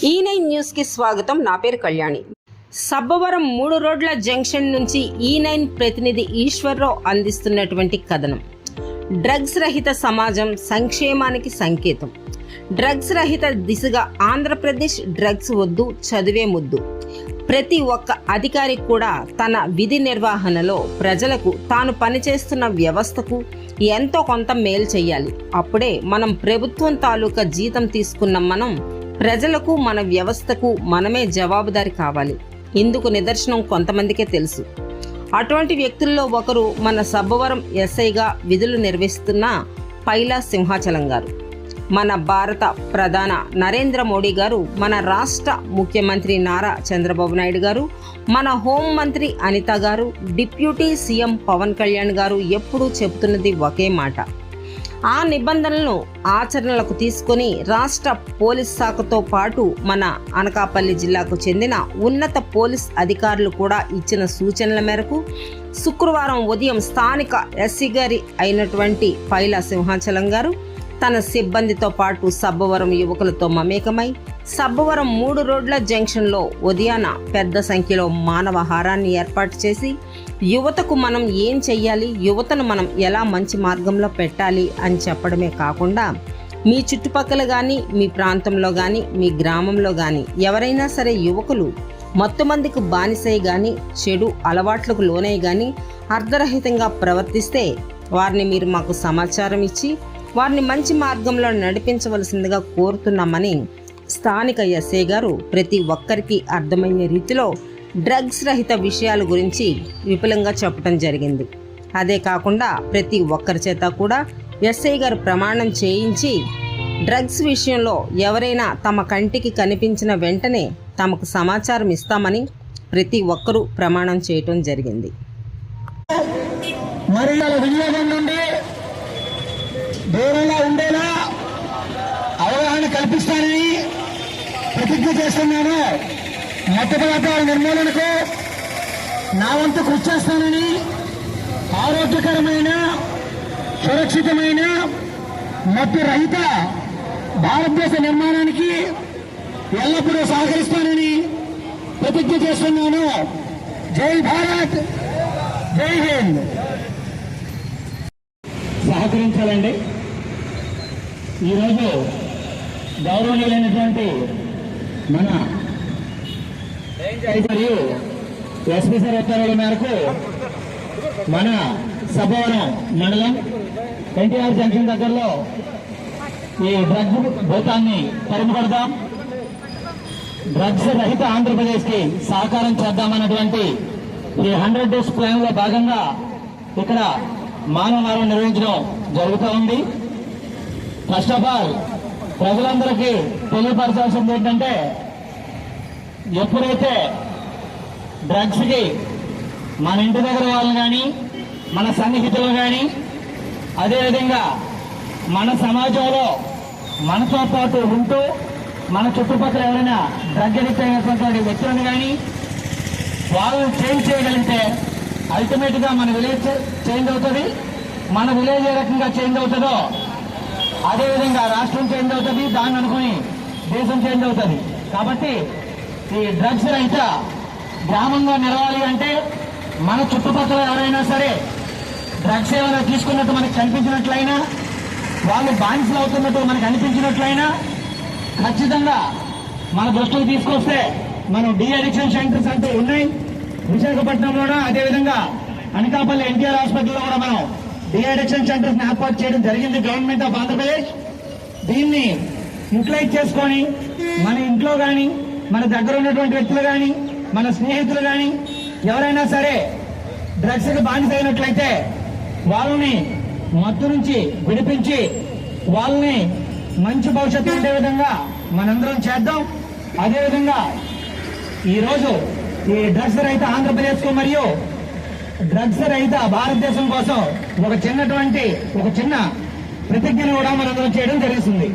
ఈ9 news కి స్వాగతం. నా పేరు కళ్యాణి. సబ్బవరం 3 రోడ్ల జంక్షన్ నుంచి ఈ9 ప్రతినిధి ఈశ్వర్రావు అందిస్తున్నటువంటి కథనం. డ్రగ్స్ రహిత సమాజం సంక్షేమానికి సంకేతం. డ్రగ్స్ రహిత దిశగా ఆంధ్రప్రదేశ్. డ్రగ్స్ వద్దు, చదివే ముద్దు. ప్రతి ఒక్క అధికారి కూడా తన విధి నిర్వహణలో ప్రజలకు తాను పనిచేస్తున్న వ్యవస్థకు ఎంతో కొంత మేలు చేయాలి. అప్పుడే మనం ప్రభుత్వం తాలూకా జీతం తీసుకున్న మనం ప్రజలకు, మన వ్యవస్థకు మనమే జవాబుదారి కావాలి. ఇందుకు నిదర్శనం కొంతమందికే తెలుసు. అటువంటి వ్యక్తుల్లో ఒకరు మన సబ్బవరం ఎస్ఐగా విధులు నిర్వహిస్తున్న పైలా సింహాచలం గారు. మన భారత ప్రధాన నరేంద్ర మోడీ గారు, మన రాష్ట్ర ముఖ్యమంత్రి నారా చంద్రబాబు నాయుడు గారు, మన హోంమంత్రి అనిత గారు, డిప్యూటీ సీఎం పవన్ కళ్యాణ్ గారు ఎప్పుడూ చెబుతున్నది ఒకే మాట. ఆ నిబంధనలను ఆచరణలకు తీసుకొని రాష్ట్ర పోలీస్ శాఖతో పాటు మన అనకాపల్లి జిల్లాకు చెందిన ఉన్నత పోలీస్ అధికారులు కూడా ఇచ్చిన సూచనల మేరకు శుక్రవారం ఉదయం స్థానిక ఎస్సీ గారి అయినటువంటి పైలా సింహాచలం గారు తన సిబ్బందితో పాటు సబ్బవరం యువకులతో మమేకమై సబ్బవరం 3 రోడ్ల జంక్షన్లో ఉదయాన పెద్ద సంఖ్యలో మానవహారాన్ని ఏర్పాటు చేసి యువతకు మనం ఏం చెయ్యాలి, యువతను మనం ఎలా మంచి మార్గంలో పెట్టాలి అని చెప్పడమే కాకుండా మీ చుట్టుపక్కల కానీ, మీ ప్రాంతంలో కానీ, మీ గ్రామంలో కానీ ఎవరైనా సరే యువకులు మత్తుమందికి బానిసై కానీ, చెడు అలవాట్లకు లోనై కానీ అర్ధరహితంగా ప్రవర్తిస్తే వారిని మీరు మాకు సమాచారం ఇచ్చి వారిని మంచి మార్గంలో నడిపించవలసిందిగా కోరుతున్నామని స్థానిక ఎస్ఐ గారు ప్రతి ఒక్కరికి అర్థమయ్యే రీతిలో డ్రగ్స్ రహిత విషయాల గురించి విపులంగా చెప్పడం జరిగింది. అదే కాకుండా ప్రతి ఒక్కరి చేత కూడా ఎస్ఐ గారు ప్రమాణం చేయించి డ్రగ్స్ విషయంలో ఎవరైనా తమ కంటికి కనిపించిన వెంటనే తమకు సమాచారం ఇస్తామని ప్రతి ఒక్కరూ ప్రమాణం చేయటం జరిగింది. దూరంగా ఉండేలా అవగాహన కల్పిస్తానని ప్రతిజ్ఞ చేస్తున్నాను. మత్తు పదార్థాల నిర్మూలనకు నా వంతు కృషి చేస్తానని, ఆరోగ్యకరమైన, సురక్షితమైన, మత్తు రహిత భారతదేశ నిర్మాణానికి ఎల్లప్పుడూ సహకరిస్తానని ప్రతిజ్ఞ చేస్తున్నాను. జై భారత్, జై హింద్. సహకరించాలండి. ఈరోజు గౌరవనీయులైనటువంటి మన మరియు ఎస్పీ సార్ ఉత్తర్వుల మేరకు మన సబ్బవరం మండలం ఎన్టీఆర్ జంక్షన్ దగ్గరలో ఈ డ్రగ్స్ భూతాన్ని తరిమికొడదాం, డ్రగ్స్ రహిత ఆంధ్రప్రదేశ్కి సహకారం చేద్దామన్నటువంటి ఈ 100 డేస్ ప్లాన్ లో భాగంగా ఇక్కడ మానవహారం నిర్వహించడం జరుగుతూ ఉంది. ఫస్ట్ ఆఫ్ ఆల్ ప్రజలందరికీ తెలియపరచాల్సింది ఏంటంటే, ఎప్పుడైతే డ్రగ్స్కి మన ఇంటి దగ్గర వాళ్ళు కానీ, మన సన్నిహితులు కానీ, అదేవిధంగా మన సమాజంలో మనతో పాటు ఉంటూ మన చుట్టుపక్కల ఎవరైనా డ్రగ్ అడిక్ట్ అయినటువంటి వ్యక్తులను కానీ వాళ్ళని చేంజ్ చేయగలిగితే అల్టిమేట్ గా మన విలేజ్ చేంజ్ అవుతుంది. మన విలేజ్ ఏ రకంగా చేంజ్ అవుతుందో అదేవిధంగా రాష్ట్రం చేంజ్ అవుతుంది, దాన్ని అనుకుని దేశం చేంజ్ అవుతుంది. కాబట్టి ఈ డ్రగ్స్ రహిత గ్రామంగా నిలవాలి అంటే మన చుట్టుపక్కల ఎవరైనా సరే డ్రగ్స్ ఏమైనా తీసుకున్నట్టు మనకు కనిపించినట్లయినా, వాళ్ళు బానిసలు అవుతున్నట్టు మనకు అనిపించినట్లయినా ఖచ్చితంగా మన దృష్టికి తీసుకొస్తే మనం డి అడిక్షన్ సెంటర్స్ అంటూ ఉన్నాయి విశాఖపట్నంలోనూ, అదేవిధంగా అనకాపల్లి ఎన్టీఆర్ హాస్పిటల్లో కూడా మనం డి అడిక్షన్ సెంటర్స్ ఏర్పాటు చేయడం జరిగింది గవర్నమెంట్ ఆఫ్ ఆంధ్రప్రదేశ్. దీన్ని యూటిలైజ్ చేసుకొని మన ఇంట్లో కానీ, మన దగ్గర ఉన్నటువంటి వ్యక్తులు కానీ, మన స్నేహితులు కానీ ఎవరైనా సరే డ్రగ్స్ కి బానిస అయినట్లయితే వాళ్ళని మత్తు నుంచి విడిపించి వాళ్ళని మంచి భవిష్యత్తు ఉండే విధంగా మనందరం చేద్దాం. అదేవిధంగా ఈరోజు ఈ డ్రగ్స్ రహిత ఆంధ్రప్రదేశ్ కు మరియు డ్రగ్స్ రహిత భారతదేశం కోసం ఒక చిన్న ప్రతిజ్ఞను కూడా మనందరం చేయడం జరుగుతుంది.